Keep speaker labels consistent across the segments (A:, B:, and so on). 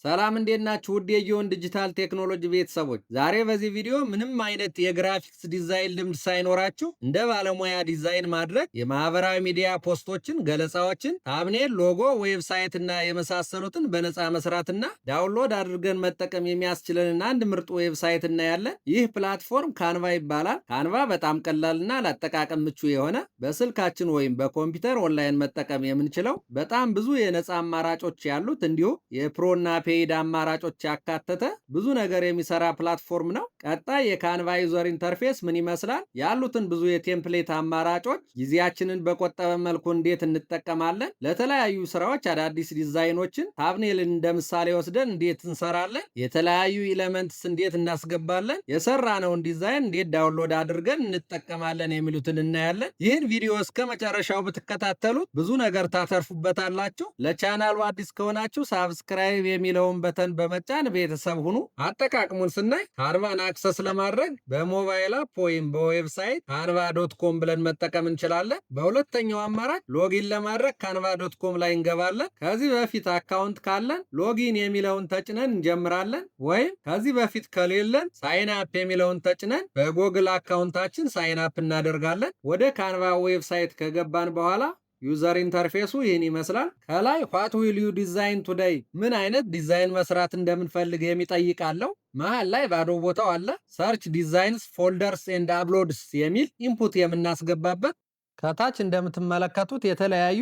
A: ሰላም እንዴት ናችሁ? ውድ የጊዮን ዲጂታል ቴክኖሎጂ ቤተሰቦች፣ ዛሬ በዚህ ቪዲዮ ምንም አይነት የግራፊክስ ዲዛይን ልምድ ሳይኖራችሁ እንደ ባለሙያ ዲዛይን ማድረግ፣ የማህበራዊ ሚዲያ ፖስቶችን፣ ገለጻዎችን፣ ታምኔል፣ ሎጎ፣ ዌብሳይት እና የመሳሰሉትን በነፃ መስራትና ዳውንሎድ አድርገን መጠቀም የሚያስችለንን አንድ ምርጥ ዌብሳይት እናያለን። ይህ ፕላትፎርም ካንቫ ይባላል። ካንቫ በጣም ቀላልና ለአጠቃቀም ምቹ የሆነ በስልካችን ወይም በኮምፒውተር ኦንላይን መጠቀም የምንችለው በጣም ብዙ የነፃ አማራጮች ያሉት እንዲሁም የፕሮና ፔይድ አማራጮች ያካተተ ብዙ ነገር የሚሰራ ፕላትፎርም ነው። ቀጣይ የካንቫ ዩዘር ኢንተርፌስ ምን ይመስላል፣ ያሉትን ብዙ የቴምፕሌት አማራጮች ጊዜያችንን በቆጠበ መልኩ እንዴት እንጠቀማለን፣ ለተለያዩ ስራዎች አዳዲስ ዲዛይኖችን ታብኔልን እንደ ምሳሌ ወስደን እንዴት እንሰራለን፣ የተለያዩ ኤሌመንትስ እንዴት እናስገባለን፣ የሰራነውን ዲዛይን እንዴት ዳውንሎድ አድርገን እንጠቀማለን የሚሉትን እናያለን። ይህን ቪዲዮ እስከ መጨረሻው ብትከታተሉት ብዙ ነገር ታተርፉበታላችሁ። ለቻናሉ አዲስ ከሆናችሁ ሳብስክራይብ የሚለውን በተን በመጫን ቤተሰብ ሁኑ። አጠቃቅሙን ስናይ ካንቫን አክሰስ ለማድረግ በሞባይል አፕ ወይም በዌብሳይት canva.com ብለን መጠቀም እንችላለን። በሁለተኛው አማራጭ ሎጊን ለማድረግ canva.com ላይ እንገባለን። ከዚህ በፊት አካውንት ካለን ሎጊን የሚለውን ተጭነን እንጀምራለን። ወይም ከዚህ በፊት ከሌለን ሳይን አፕ የሚለውን ተጭነን በጎግል አካውንታችን ሳይን አፕ እናደርጋለን። ወደ ካንቫ ዌብሳይት ከገባን በኋላ ዩዘር ኢንተርፌሱ ይህን ይመስላል። ከላይ ዋት ዊል ዩ ዲዛይን ቱዴይ፣ ምን አይነት ዲዛይን መስራት እንደምንፈልግ የሚጠይቃለው። መሃል ላይ ባዶ ቦታው አለ። ሰርች ዲዛይንስ ፎልደርስ ኤንድ አፕሎድስ የሚል ኢንፑት የምናስገባበት። ከታች እንደምትመለከቱት የተለያዩ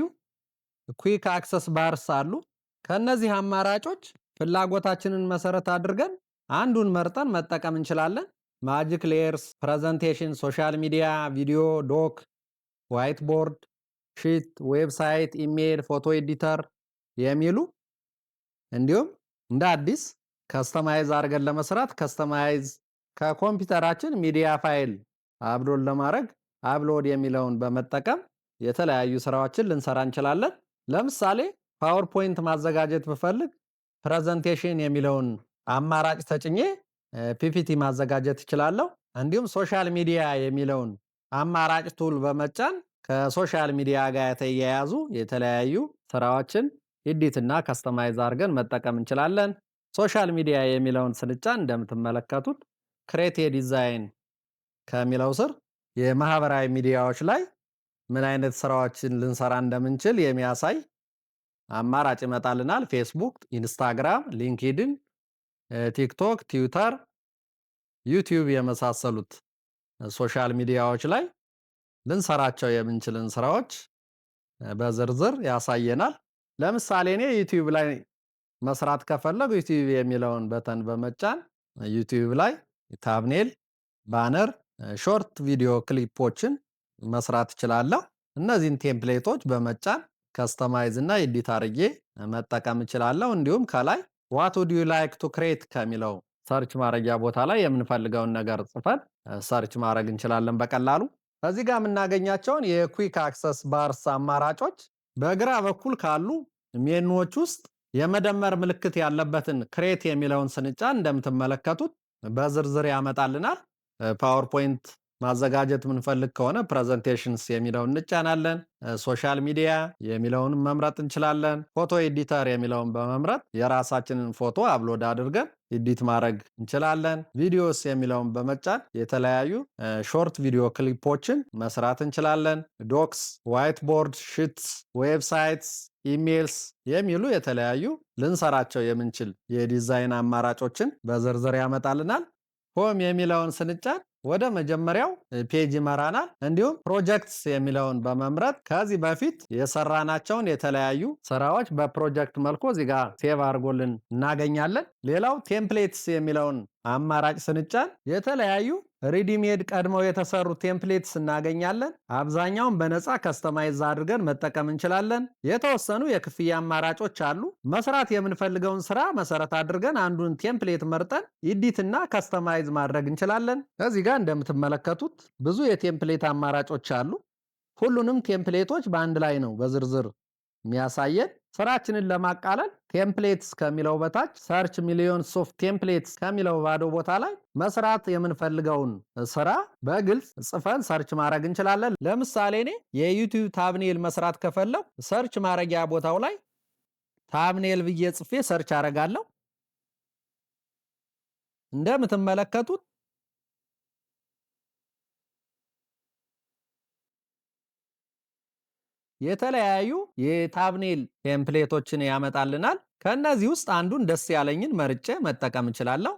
A: ኩዊክ አክሰስ ባርስ አሉ። ከነዚህ አማራጮች ፍላጎታችንን መሰረት አድርገን አንዱን መርጠን መጠቀም እንችላለን። ማጂክ ሌየርስ፣ ፕሬዘንቴሽን፣ ሶሻል ሚዲያ፣ ቪዲዮ፣ ዶክ፣ ዋይት ቦርድ፣ ሺት፣ ዌብሳይት፣ ኢሜል፣ ፎቶ ኤዲተር የሚሉ እንዲሁም እንደ አዲስ ከስተማይዝ አድርገን ለመስራት ከስተማይዝ፣ ከኮምፒውተራችን ሚዲያ ፋይል አፕሎድ ለማድረግ አፕሎድ የሚለውን በመጠቀም የተለያዩ ስራዎችን ልንሰራ እንችላለን። ለምሳሌ ፓወርፖይንት ማዘጋጀት ብፈልግ ፕሬዘንቴሽን የሚለውን አማራጭ ተጭኜ ፒፒቲ ማዘጋጀት እችላለሁ። እንዲሁም ሶሻል ሚዲያ የሚለውን አማራጭ ቱል በመጫን ከሶሻል ሚዲያ ጋር የተያያዙ የተለያዩ ስራዎችን ኤዲት እና ከስተማይዝ አድርገን መጠቀም እንችላለን። ሶሻል ሚዲያ የሚለውን ስንጫን እንደምትመለከቱት ክሬት ዲዛይን ከሚለው ስር የማህበራዊ ሚዲያዎች ላይ ምን አይነት ስራዎችን ልንሰራ እንደምንችል የሚያሳይ አማራጭ ይመጣልናል። ፌስቡክ፣ ኢንስታግራም፣ ሊንክድኢን፣ ቲክቶክ፣ ትዊተር፣ ዩቲዩብ የመሳሰሉት ሶሻል ሚዲያዎች ላይ ልንሰራቸው የምንችልን ስራዎች በዝርዝር ያሳየናል። ለምሳሌ እኔ ዩቲዩብ ላይ መስራት ከፈለጉ ዩቲዩብ የሚለውን በተን በመጫን ዩቲዩብ ላይ ታብኔል፣ ባነር፣ ሾርት ቪዲዮ ክሊፖችን መስራት እችላለሁ። እነዚህን ቴምፕሌቶች በመጫን ከስተማይዝ እና ኤዲት አድርጌ መጠቀም እችላለሁ። እንዲሁም ከላይ what would you like to create ከሚለው ሰርች ማድረጊያ ቦታ ላይ የምንፈልገውን ነገር ጽፈን ሰርች ማድረግ እንችላለን በቀላሉ። ከዚህ ጋር የምናገኛቸውን የኩዊክ አክሰስ ባርስ አማራጮች በግራ በኩል ካሉ ሜኑዎች ውስጥ የመደመር ምልክት ያለበትን ክሬት የሚለውን ስንጫን እንደምትመለከቱት በዝርዝር ያመጣልናል። ፓወርፖይንት ማዘጋጀት የምንፈልግ ከሆነ ፕሬዘንቴሽንስ የሚለውን እንጫናለን። ሶሻል ሚዲያ የሚለውን መምረጥ እንችላለን። ፎቶ ኤዲተር የሚለውን በመምረጥ የራሳችንን ፎቶ አፕሎድ አድርገን ኤዲት ማድረግ እንችላለን። ቪዲዮስ የሚለውን በመጫን የተለያዩ ሾርት ቪዲዮ ክሊፖችን መስራት እንችላለን። ዶክስ፣ ዋይት ቦርድ፣ ሺትስ፣ ዌብሳይትስ፣ ኢሜልስ የሚሉ የተለያዩ ልንሰራቸው የምንችል የዲዛይን አማራጮችን በዝርዝር ያመጣልናል። ሆም የሚለውን ስንጫን ወደ መጀመሪያው ፔጅ ይመራናል። እንዲሁም ፕሮጀክትስ የሚለውን በመምረጥ ከዚህ በፊት የሰራናቸውን የተለያዩ ስራዎች በፕሮጀክት መልኩ እዚህ ጋር ሴቭ አድርጎልን እናገኛለን። ሌላው ቴምፕሌትስ የሚለውን አማራጭ ስንጫን የተለያዩ ሪዲሜድ ቀድመው የተሰሩ ቴምፕሌትስ እናገኛለን። አብዛኛውን በነፃ ከስተማይዝ አድርገን መጠቀም እንችላለን። የተወሰኑ የክፍያ አማራጮች አሉ። መስራት የምንፈልገውን ስራ መሰረት አድርገን አንዱን ቴምፕሌት መርጠን ኤዲት እና ከስተማይዝ ማድረግ እንችላለን። እዚህ ጋር እንደምትመለከቱት ብዙ የቴምፕሌት አማራጮች አሉ። ሁሉንም ቴምፕሌቶች በአንድ ላይ ነው በዝርዝር የሚያሳየን። ስራችንን ለማቃለል ቴምፕሌትስ ከሚለው በታች ሰርች ሚሊዮንስ ኦፍ ቴምፕሌትስ ከሚለው ባዶ ቦታ ላይ መስራት የምንፈልገውን ስራ በግልጽ ጽፈን ሰርች ማድረግ እንችላለን። ለምሳሌ እኔ የዩቲዩብ ታብኔል መስራት ከፈለኩ ሰርች ማድረጊያ ቦታው ላይ ታብኔል ብዬ ጽፌ ሰርች አደርጋለሁ። እንደምትመለከቱት የተለያዩ የታብኔል ቴምፕሌቶችን ያመጣልናል። ከእነዚህ ውስጥ አንዱን ደስ ያለኝን መርጬ መጠቀም እችላለሁ።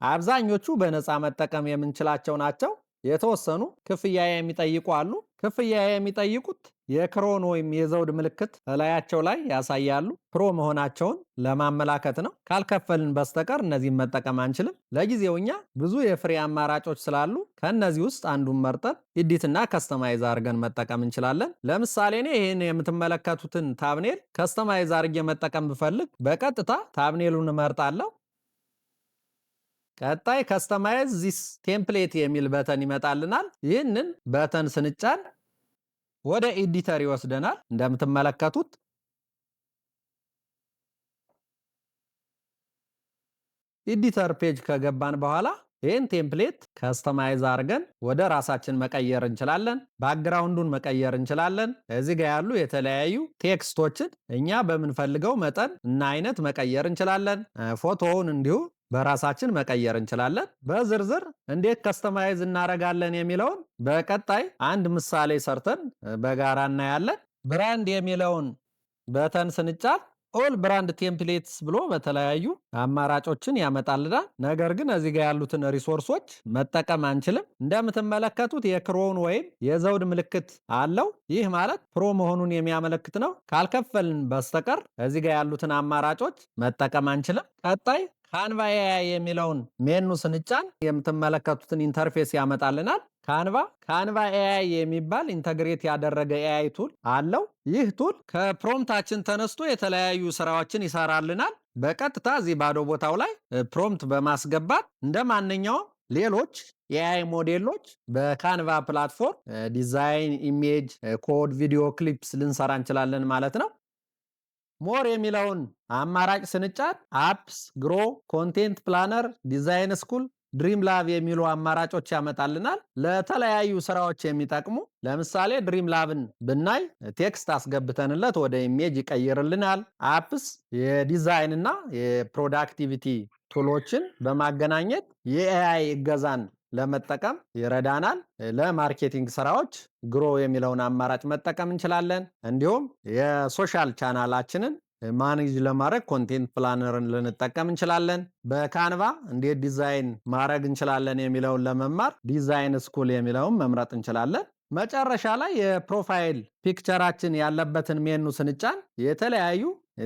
A: አብዛኞቹ በነፃ መጠቀም የምንችላቸው ናቸው። የተወሰኑ ክፍያ የሚጠይቁ አሉ። ክፍያ የሚጠይቁት የክሮን ወይም የዘውድ ምልክት እላያቸው ላይ ያሳያሉ። ፕሮ መሆናቸውን ለማመላከት ነው። ካልከፈልን በስተቀር እነዚህን መጠቀም አንችልም። ለጊዜው እኛ ብዙ የፍሪ አማራጮች ስላሉ ከእነዚህ ውስጥ አንዱን መርጠን ኤዲትና ከስተማይዝ አድርገን መጠቀም እንችላለን። ለምሳሌ እኔ ይህን የምትመለከቱትን ታብኔል ከስተማይዝ አድርጌ መጠቀም ብፈልግ በቀጥታ ታብኔሉን እመርጣለሁ። ቀጣይ ከስተማይዝ ዚስ ቴምፕሌት የሚል በተን ይመጣልናል። ይህንን በተን ስንጫን ወደ ኤዲተር ይወስደናል። እንደምትመለከቱት ኤዲተር ፔጅ ከገባን በኋላ ይህን ቴምፕሌት ከስተማይዝ አድርገን ወደ ራሳችን መቀየር እንችላለን። ባክግራውንዱን መቀየር እንችላለን። እዚህ ጋር ያሉ የተለያዩ ቴክስቶችን እኛ በምንፈልገው መጠን እና አይነት መቀየር እንችላለን። ፎቶውን እንዲሁ በራሳችን መቀየር እንችላለን። በዝርዝር እንዴት ከስተማይዝ እናደርጋለን የሚለውን በቀጣይ አንድ ምሳሌ ሰርተን በጋራ እናያለን። ብራንድ የሚለውን በተን ስንጫን ኦል ብራንድ ቴምፕሌትስ ብሎ በተለያዩ አማራጮችን ያመጣልናል። ነገር ግን እዚህ ጋር ያሉትን ሪሶርሶች መጠቀም አንችልም። እንደምትመለከቱት የክሮን ወይም የዘውድ ምልክት አለው። ይህ ማለት ፕሮ መሆኑን የሚያመለክት ነው። ካልከፈልን በስተቀር እዚህ ጋር ያሉትን አማራጮች መጠቀም አንችልም። ቀጣይ ካንቫ ኤአይ የሚለውን ሜኑ ስንጫን የምትመለከቱትን ኢንተርፌስ ያመጣልናል። ካንቫ ኤአይ የሚባል ኢንተግሬት ያደረገ ኤአይ ቱል አለው። ይህ ቱል ከፕሮምታችን ተነስቶ የተለያዩ ስራዎችን ይሰራልናል። በቀጥታ እዚህ ባዶ ቦታው ላይ ፕሮምት በማስገባት እንደ ማንኛውም ሌሎች ኤአይ ሞዴሎች በካንቫ ፕላትፎርም ዲዛይን፣ ኢሜጅ፣ ኮድ፣ ቪዲዮ ክሊፕስ ልንሰራ እንችላለን ማለት ነው። ሞር የሚለውን አማራጭ ስንጫን አፕስ፣ ግሮ፣ ኮንቴንት ፕላነር፣ ዲዛይን ስኩል፣ ድሪም ላብ የሚሉ አማራጮች ያመጣልናል። ለተለያዩ ስራዎች የሚጠቅሙ ለምሳሌ ድሪም ላብን ብናይ ቴክስት አስገብተንለት ወደ ኢሜጅ ይቀይርልናል። አፕስ የዲዛይን እና የፕሮዳክቲቪቲ ቱሎችን በማገናኘት የኤአይ እገዛን ለመጠቀም ይረዳናል። ለማርኬቲንግ ስራዎች ግሮ የሚለውን አማራጭ መጠቀም እንችላለን። እንዲሁም የሶሻል ቻናላችንን ማኔጅ ለማድረግ ኮንቴንት ፕላነርን ልንጠቀም እንችላለን። በካንቫ እንዴት ዲዛይን ማድረግ እንችላለን የሚለውን ለመማር ዲዛይን ስኩል የሚለውን መምረጥ እንችላለን። መጨረሻ ላይ የፕሮፋይል ፒክቸራችን ያለበትን ሜኑ ስንጫን የተለያዩ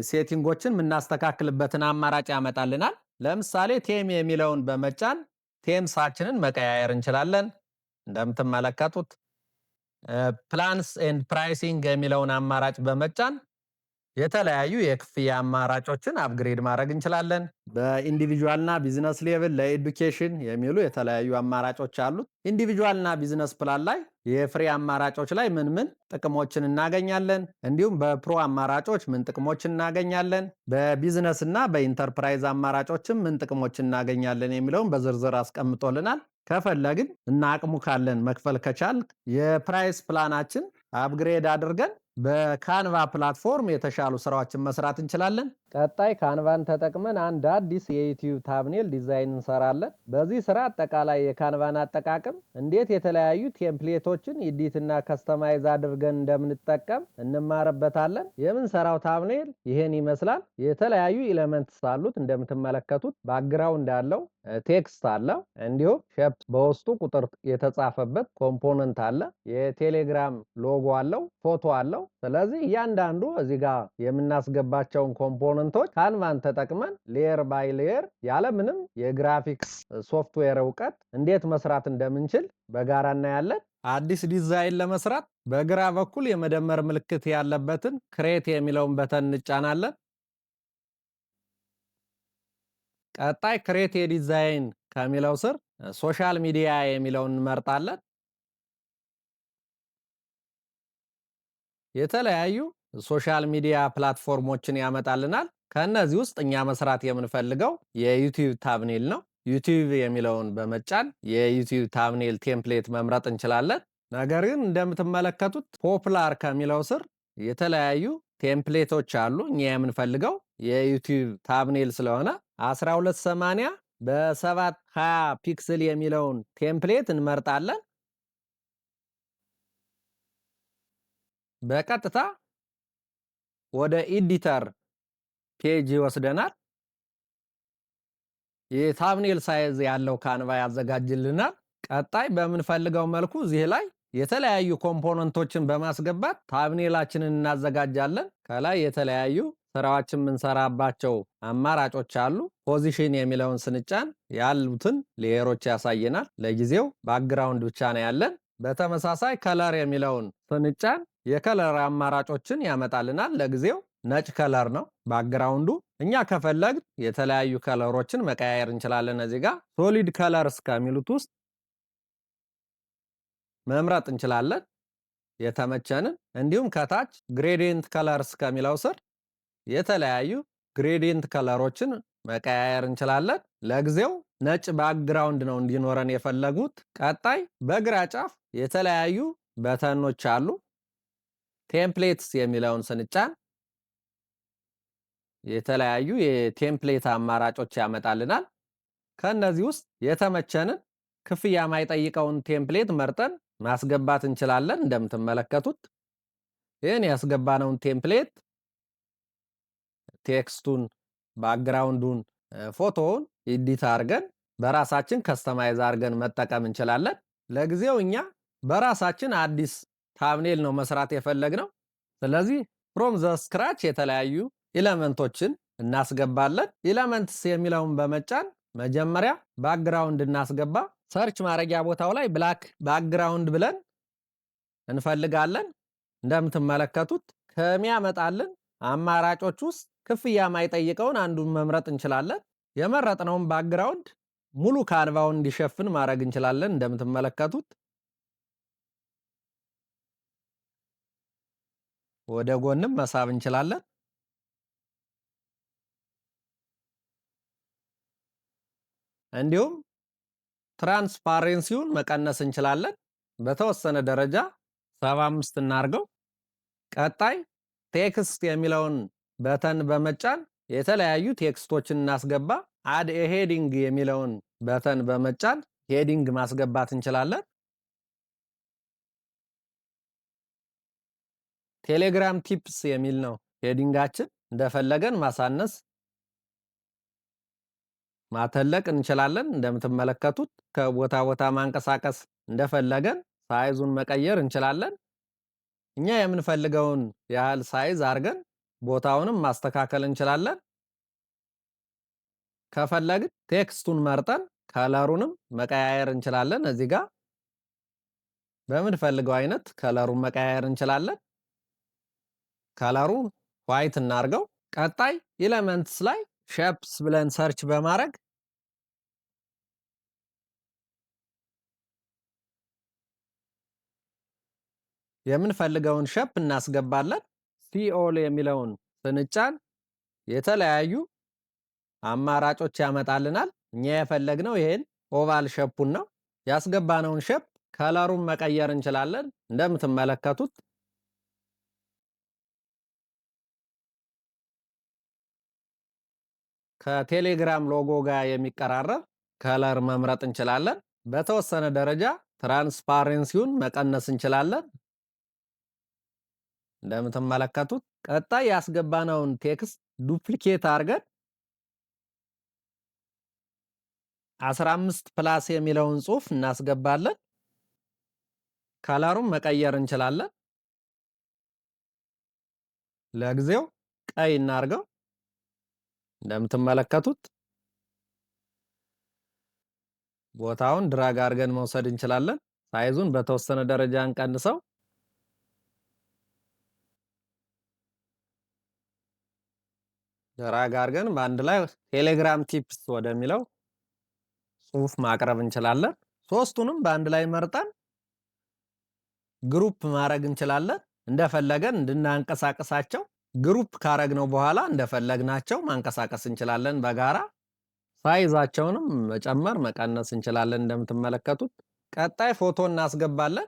A: ሴቲንጎችን የምናስተካክልበትን አማራጭ ያመጣልናል። ለምሳሌ ቴም የሚለውን በመጫን ቴምሳችንን መቀያየር እንችላለን። እንደምትመለከቱት ፕላንስ ኤንድ ፕራይሲንግ የሚለውን አማራጭ በመጫን የተለያዩ የክፍያ አማራጮችን አፕግሬድ ማድረግ እንችላለን። በኢንዲቪጁዋልና ቢዝነስ ሌቭል ለኤዱኬሽን የሚሉ የተለያዩ አማራጮች አሉት። ኢንዲቪጁዋልና ቢዝነስ ፕላን ላይ የፍሪ አማራጮች ላይ ምን ምን ጥቅሞችን እናገኛለን፣ እንዲሁም በፕሮ አማራጮች ምን ጥቅሞችን እናገኛለን፣ በቢዝነስ እና በኢንተርፕራይዝ አማራጮችም ምን ጥቅሞችን እናገኛለን የሚለውን በዝርዝር አስቀምጦልናል። ከፈለግን እና አቅሙ ካለን መክፈል ከቻል የፕራይስ ፕላናችን አፕግሬድ አድርገን በካንቫ ፕላትፎርም የተሻሉ ስራዎችን መስራት እንችላለን። ቀጣይ ካንቫን ተጠቅመን አንድ አዲስ የዩቲዩብ ታብኔል ዲዛይን እንሰራለን። በዚህ ስራ አጠቃላይ የካንቫን አጠቃቀም እንዴት የተለያዩ ቴምፕሌቶችን ኤዲትና ከስተማይዝ አድርገን እንደምንጠቀም እንማርበታለን። የምንሰራው ታብኔል ይሄን ይመስላል። የተለያዩ ኤሌመንትስ አሉት። እንደምትመለከቱት ባክግራውንድ አለው፣ ቴክስት አለው፣ እንዲሁም ሼፕ በውስጡ ቁጥር የተጻፈበት ኮምፖነንት አለ፣ የቴሌግራም ሎጎ አለው፣ ፎቶ አለው። ስለዚህ እያንዳንዱ እዚህ ጋር የምናስገባቸውን ኮምፖነንቶች ካንቫን ተጠቅመን ሌየር ባይ ሌየር ያለምንም የግራፊክስ ሶፍትዌር እውቀት እንዴት መስራት እንደምንችል በጋራ እናያለን። አዲስ ዲዛይን ለመስራት በግራ በኩል የመደመር ምልክት ያለበትን ክሬት የሚለውን በተን እንጫናለን። ቀጣይ ክሬት የዲዛይን ከሚለው ስር ሶሻል ሚዲያ የሚለውን እንመርጣለን። የተለያዩ ሶሻል ሚዲያ ፕላትፎርሞችን ያመጣልናል። ከነዚህ ውስጥ እኛ መስራት የምንፈልገው የዩቲዩብ ታብኔል ነው። ዩቲዩብ የሚለውን በመጫን የዩቲዩብ ታብኔል ቴምፕሌት መምረጥ እንችላለን። ነገር ግን እንደምትመለከቱት ፖፑላር ከሚለው ስር የተለያዩ ቴምፕሌቶች አሉ። እኛ የምንፈልገው የዩቲዩብ ታብኔል ስለሆነ 1280 በ720 ፒክስል የሚለውን ቴምፕሌት እንመርጣለን። በቀጥታ ወደ ኤዲተር ፔጅ ይወስደናል። የታምኔል ሳይዝ ያለው ካንቫ ያዘጋጅልናል። ቀጣይ በምንፈልገው መልኩ እዚህ ላይ የተለያዩ ኮምፖነንቶችን በማስገባት ታምኔላችንን እናዘጋጃለን። ከላይ የተለያዩ ስራዎችን የምንሰራባቸው አማራጮች አሉ። ፖዚሽን የሚለውን ስንጫን ያሉትን ሌየሮች ያሳየናል። ለጊዜው ባክግራውንድ ብቻ ነው ያለን። በተመሳሳይ ከለር የሚለውን ስንጫን የከለር አማራጮችን ያመጣልናል። ለጊዜው ነጭ ከለር ነው ባክግራውንዱ። እኛ ከፈለግን የተለያዩ ከለሮችን መቀያየር እንችላለን። እዚህ ጋር ሶሊድ ከለርስ ከሚሉት ውስጥ መምረጥ እንችላለን የተመቸንን። እንዲሁም ከታች ግሬዲየንት ከለርስ ከሚለው ስር የተለያዩ ግሬዲየንት ከለሮችን መቀያየር እንችላለን። ለጊዜው ነጭ ባክግራውንድ ነው እንዲኖረን የፈለጉት። ቀጣይ በግራ ጫፍ የተለያዩ በተኖች አሉ። ቴምፕሌትስ የሚለውን ስንጫን የተለያዩ የቴምፕሌት አማራጮች ያመጣልናል። ከነዚህ ውስጥ የተመቸንን ክፍያ ማይጠይቀውን ቴምፕሌት መርጠን ማስገባት እንችላለን። እንደምትመለከቱት ይህን ያስገባነውን ቴምፕሌት ቴክስቱን፣ ባክግራውንዱን፣ ፎቶውን ኤዲት አድርገን በራሳችን ከስተማይዝ አድርገን መጠቀም እንችላለን። ለጊዜው እኛ በራሳችን አዲስ ታምኔል ነው መስራት የፈለግነው። ስለዚህ ፍሮም ዘ ስክራች የተለያዩ ኤሌመንቶችን እናስገባለን። ኤሌመንትስ የሚለውን በመጫን መጀመሪያ ባክግራውንድ እናስገባ። ሰርች ማድረጊያ ቦታው ላይ ብላክ ባክግራውንድ ብለን እንፈልጋለን። እንደምትመለከቱት ከሚያመጣልን አማራጮች ውስጥ ክፍያ ማይጠይቀውን አንዱን መምረጥ እንችላለን። የመረጥነውን ባክግራውንድ ሙሉ ካንቫውን እንዲሸፍን ማድረግ እንችላለን። እንደምትመለከቱት ወደ ጎንም መሳብ እንችላለን። እንዲሁም ትራንስፓረንሲውን መቀነስ እንችላለን። በተወሰነ ደረጃ 75 እናርገው። ቀጣይ ቴክስት የሚለውን በተን በመጫን የተለያዩ ቴክስቶችን እናስገባ። አድ ሄዲንግ የሚለውን በተን በመጫን ሄዲንግ ማስገባት እንችላለን። ቴሌግራም ቲፕስ የሚል ነው ሄዲንጋችን። እንደፈለገን ማሳነስ ማተለቅ እንችላለን። እንደምትመለከቱት ከቦታ ቦታ ማንቀሳቀስ እንደፈለገን ሳይዙን መቀየር እንችላለን። እኛ የምንፈልገውን ያህል ሳይዝ አድርገን ቦታውንም ማስተካከል እንችላለን። ከፈለግን ቴክስቱን መርጠን ከለሩንም መቀያየር እንችላለን። እዚህ ጋር በምንፈልገው አይነት ከለሩን መቀያየር እንችላለን። ከለሩን ዋይት እናርገው። ቀጣይ ኤሌመንትስ ላይ ሼፕስ ብለን ሰርች በማድረግ የምንፈልገውን ሼፕ እናስገባለን። ሲኦል የሚለውን ስንጫን የተለያዩ አማራጮች ያመጣልናል። እኛ የፈለግነው ይሄን ኦቫል ሼፑን ነው። ያስገባነውን ሼፕ ከለሩን መቀየር እንችላለን። እንደምትመለከቱት ከቴሌግራም ሎጎ ጋር የሚቀራረብ ከለር መምረጥ እንችላለን። በተወሰነ ደረጃ ትራንስፓረንሲውን መቀነስ እንችላለን። እንደምትመለከቱት ቀጣይ ያስገባነውን ቴክስት ዱፕሊኬት አድርገን 15 ፕላስ የሚለውን ጽሑፍ እናስገባለን። ከለሩን መቀየር እንችላለን። ለጊዜው ቀይ እናርገው። እንደምትመለከቱት ቦታውን ድራግ አድርገን መውሰድ እንችላለን። ሳይዙን በተወሰነ ደረጃ እንቀንሰው። ድራግ አድርገን በአንድ ላይ ቴሌግራም ቲፕስ ወደሚለው ጽሑፍ ማቅረብ እንችላለን። ሶስቱንም በአንድ ላይ መርጠን ግሩፕ ማድረግ እንችላለን። እንደፈለገን እንድናንቀሳቀሳቸው ግሩፕ ካረግነው በኋላ እንደፈለግናቸው ማንቀሳቀስ እንችላለን። በጋራ ሳይዛቸውንም መጨመር መቀነስ እንችላለን። እንደምትመለከቱት ቀጣይ ፎቶ እናስገባለን።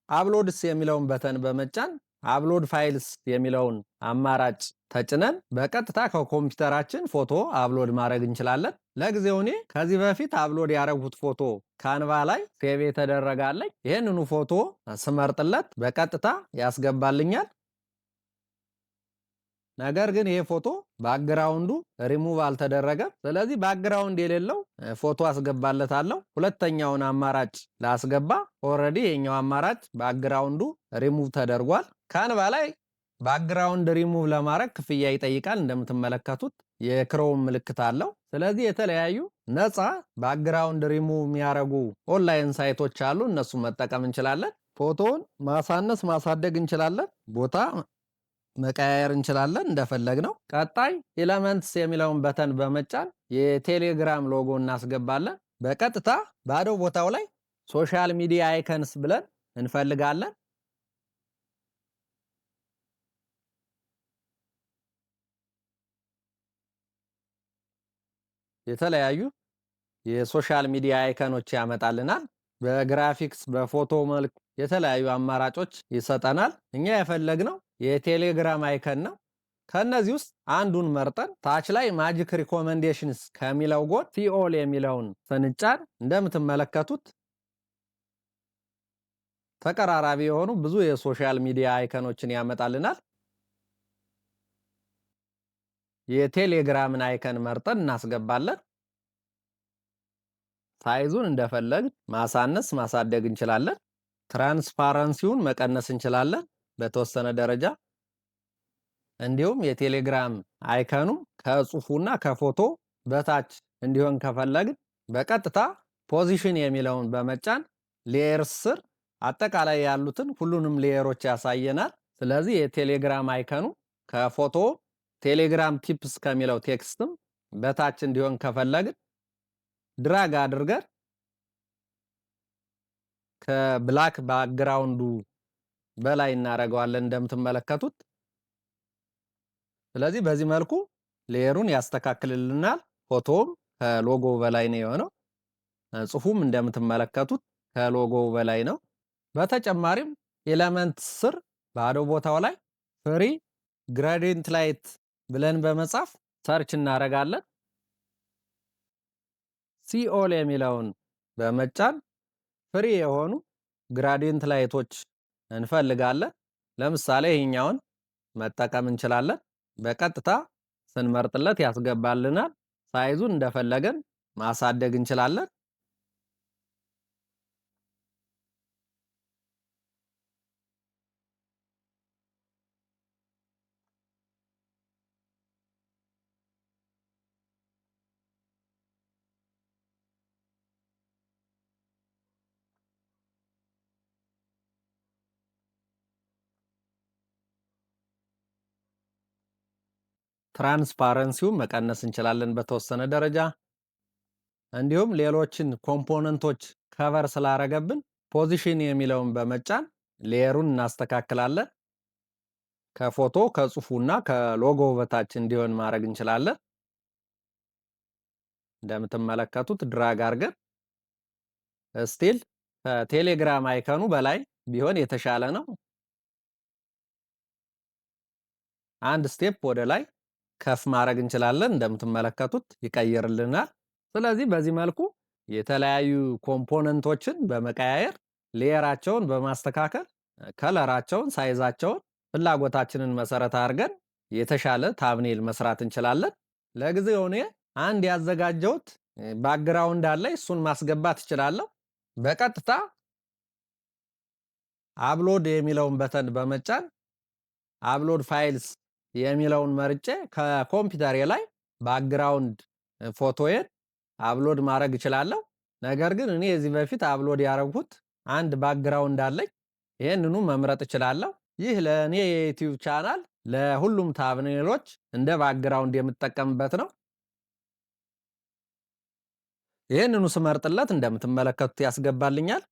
A: አፕሎድስ የሚለውን በተን በመጫን አፕሎድ ፋይልስ የሚለውን አማራጭ ተጭነን በቀጥታ ከኮምፒውተራችን ፎቶ አፕሎድ ማድረግ እንችላለን። ለጊዜው እኔ ከዚህ በፊት አፕሎድ ያደረጉት ፎቶ ካንቫ ላይ ሴቭ የተደረጋለኝ። ይህንኑ ፎቶ ስመርጥለት በቀጥታ ያስገባልኛል። ነገር ግን ይሄ ፎቶ ባክግራውንዱ ሪሙቭ አልተደረገም። ስለዚህ ባክግራውንድ የሌለው ፎቶ አስገባለታለሁ። ሁለተኛውን አማራጭ ላስገባ። ኦልሬዲ የኛው አማራጭ ባክግራውንዱ ሪሙቭ ተደርጓል። ካንቫ ላይ ባክግራውንድ ሪሙቭ ለማድረግ ክፍያ ይጠይቃል። እንደምትመለከቱት የክሮም ምልክት አለው። ስለዚህ የተለያዩ ነፃ ባክግራውንድ ሪሙቭ የሚያደርጉ ኦንላይን ሳይቶች አሉ። እነሱን መጠቀም እንችላለን። ፎቶውን ማሳነስ ማሳደግ እንችላለን። ቦታ መቀያየር እንችላለን እንደፈለግነው። ቀጣይ ኤለመንትስ የሚለውን በተን በመጫን የቴሌግራም ሎጎ እናስገባለን። በቀጥታ ባዶ ቦታው ላይ ሶሻል ሚዲያ አይከንስ ብለን እንፈልጋለን። የተለያዩ የሶሻል ሚዲያ አይከኖች ያመጣልናል። በግራፊክስ በፎቶ መልክ የተለያዩ አማራጮች ይሰጠናል። እኛ የፈለግነው የቴሌግራም አይከን ነው። ከነዚህ ውስጥ አንዱን መርጠን ታች ላይ ማጂክ ሪኮመንዴሽንስ ከሚለው ጎን ፊኦል የሚለውን ስንጫን እንደምትመለከቱት ተቀራራቢ የሆኑ ብዙ የሶሻል ሚዲያ አይከኖችን ያመጣልናል። የቴሌግራምን አይከን መርጠን እናስገባለን። ሳይዙን እንደፈለግን ማሳነስ ማሳደግ እንችላለን። ትራንስፓረንሲውን መቀነስ እንችላለን በተወሰነ ደረጃ። እንዲሁም የቴሌግራም አይከኑ ከጽሁፉና ከፎቶ በታች እንዲሆን ከፈለግን በቀጥታ ፖዚሽን የሚለውን በመጫን ሌየርስ ስር አጠቃላይ ያሉትን ሁሉንም ሌየሮች ያሳየናል። ስለዚህ የቴሌግራም አይከኑ ከፎቶ ቴሌግራም ቲፕስ ከሚለው ቴክስትም በታች እንዲሆን ከፈለግን ድራግ አድርገን ከብላክ ባክግራውንዱ በላይ እናደርገዋለን እንደምትመለከቱት። ስለዚህ በዚህ መልኩ ሌየሩን ያስተካክልልናል። ፎቶውም ከሎጎ በላይ ነው የሆነው። ጽሁፉም እንደምትመለከቱት ከሎጎ በላይ ነው። በተጨማሪም ኤለመንት ስር ባዶ ቦታው ላይ ፍሪ ግራዲየንት ላይት ብለን በመጻፍ ሰርች እናደርጋለን። ሲኦል የሚለውን በመጫን ፍሪ የሆኑ ግራዲየንት ላይቶች እንፈልጋለን። ለምሳሌ ይሄኛውን መጠቀም እንችላለን። በቀጥታ ስንመርጥለት ያስገባልናል። ሳይዙን እንደፈለገን ማሳደግ እንችላለን። ትራንስፓረንሲውን መቀነስ እንችላለን በተወሰነ ደረጃ። እንዲሁም ሌሎችን ኮምፖነንቶች ከቨር ስላረገብን ፖዚሽን የሚለውን በመጫን ሌየሩን እናስተካክላለን። ከፎቶ ከጽሁፉና ከሎጎ በታች እንዲሆን ማድረግ እንችላለን። እንደምትመለከቱት ድራግ አድርገን ስቲል ከቴሌግራም አይከኑ በላይ ቢሆን የተሻለ ነው። አንድ ስቴፕ ወደ ላይ ከፍ ማድረግ እንችላለን። እንደምትመለከቱት ይቀይርልናል። ስለዚህ በዚህ መልኩ የተለያዩ ኮምፖነንቶችን በመቀያየር ሌየራቸውን በማስተካከል ከለራቸውን፣ ሳይዛቸውን ፍላጎታችንን መሰረት አድርገን የተሻለ ታብኔል መስራት እንችላለን። ለጊዜው እኔ አንድ ያዘጋጀሁት ባክግራውንድ አለ፣ እሱን ማስገባት እችላለሁ። በቀጥታ አፕሎድ የሚለውን በተን በመጫን አፕሎድ ፋይልስ የሚለውን መርጬ ከኮምፒውተሬ ላይ ባክግራውንድ ፎቶዬን አፕሎድ ማድረግ እችላለሁ። ነገር ግን እኔ እዚህ በፊት አፕሎድ ያደረኩት አንድ ባክግራውንድ አለኝ። ይሄንኑ መምረጥ እችላለሁ። ይህ ለኔ የዩቲዩብ ቻናል ለሁሉም ታብኔሎች እንደ ባክግራውንድ የምጠቀምበት ነው። ይሄንኑ ስመርጥለት እንደምትመለከቱት ያስገባልኛል።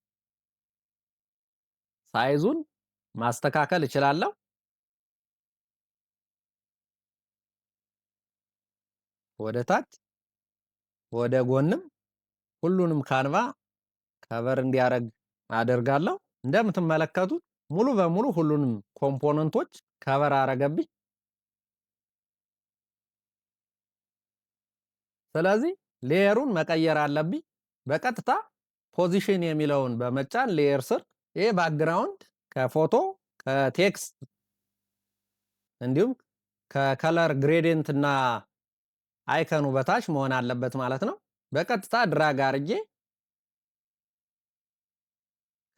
A: ሳይዙን ማስተካከል እችላለሁ። ወደ ታች ወደ ጎንም ሁሉንም ካንቫ ከቨር እንዲያደርግ አደርጋለሁ። እንደምትመለከቱት ሙሉ በሙሉ ሁሉንም ኮምፖነንቶች ከቨር አረገብኝ። ስለዚህ ሌየሩን መቀየር አለብኝ። በቀጥታ ፖዚሽን የሚለውን በመጫን ሌየር ስር ይሄ ባክግራውንድ ከፎቶ ከቴክስት እንዲሁም ከከለር ግሬዲየንት እና አይከኑ በታች መሆን አለበት ማለት ነው። በቀጥታ ድራግ አርጌ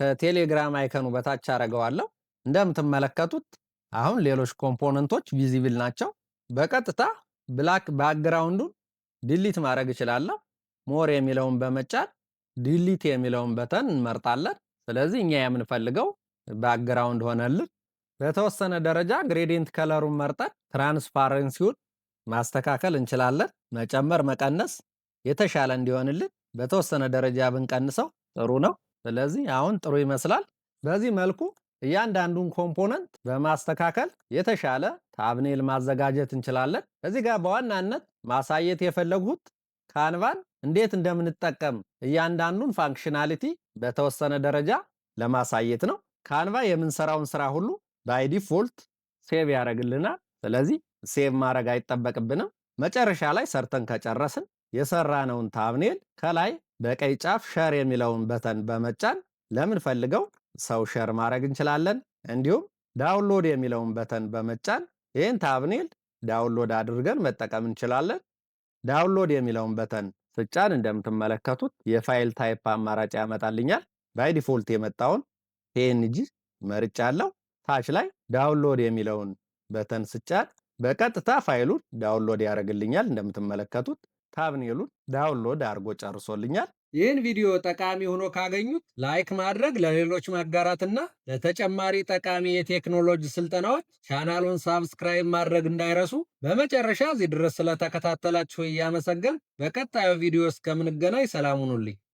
A: ከቴሌግራም አይከኑ በታች አረገዋለሁ። እንደምትመለከቱት አሁን ሌሎች ኮምፖነንቶች ቪዚብል ናቸው። በቀጥታ ብላክ ባክግራውንዱን ዲሊት ማድረግ እችላለሁ። ሞር የሚለውን በመጫን ዲሊት የሚለውን በተን እንመርጣለን። ስለዚህ እኛ የምንፈልገው ባክግራውንድ ሆነልን። በተወሰነ ደረጃ ግሬዲየንት ከለሩን መርጠን ትራንስፓረንሲውን ማስተካከል እንችላለን። መጨመር መቀነስ የተሻለ እንዲሆንልን በተወሰነ ደረጃ ብንቀንሰው ጥሩ ነው። ስለዚህ አሁን ጥሩ ይመስላል። በዚህ መልኩ እያንዳንዱን ኮምፖነንት በማስተካከል የተሻለ ታብኔል ማዘጋጀት እንችላለን። እዚህ ጋር በዋናነት ማሳየት የፈለጉት ካንቫን እንዴት እንደምንጠቀም እያንዳንዱን ፋንክሽናሊቲ በተወሰነ ደረጃ ለማሳየት ነው። ካንቫ የምንሰራውን ስራ ሁሉ ባይ ዲፎልት ሴቭ ያደርግልናል። ስለዚህ ሴቭ ማድረግ አይጠበቅብንም። መጨረሻ ላይ ሰርተን ከጨረስን የሰራነውን ታብኔል ከላይ በቀይ ጫፍ ሸር የሚለውን በተን በመጫን ለምን ፈልገው ሰው ሸር ማድረግ እንችላለን። እንዲሁም ዳውንሎድ የሚለውን በተን በመጫን ይህን ታብኔል ዳውንሎድ አድርገን መጠቀም እንችላለን። ዳውንሎድ የሚለውን በተን ስጫን እንደምትመለከቱት የፋይል ታይፕ አማራጭ ያመጣልኛል። ባይ ዲፎልት የመጣውን ፒኤንጂ መርጫለሁ። ታች ላይ ዳውንሎድ የሚለውን በተን ስጫን በቀጥታ ፋይሉን ዳውንሎድ ያደርግልኛል። እንደምትመለከቱት ታብኔሉን ዳውንሎድ አድርጎ ጨርሶልኛል። ይህን ቪዲዮ ጠቃሚ ሆኖ ካገኙት ላይክ ማድረግ፣ ለሌሎች ማጋራትና ለተጨማሪ ጠቃሚ የቴክኖሎጂ ስልጠናዎች ቻናሉን ሳብስክራይብ ማድረግ እንዳይረሱ። በመጨረሻ እዚህ ድረስ ስለተከታተላችሁ እያመሰገን በቀጣዩ ቪዲዮ እስከምንገናኝ ሰላም ሁኑልኝ።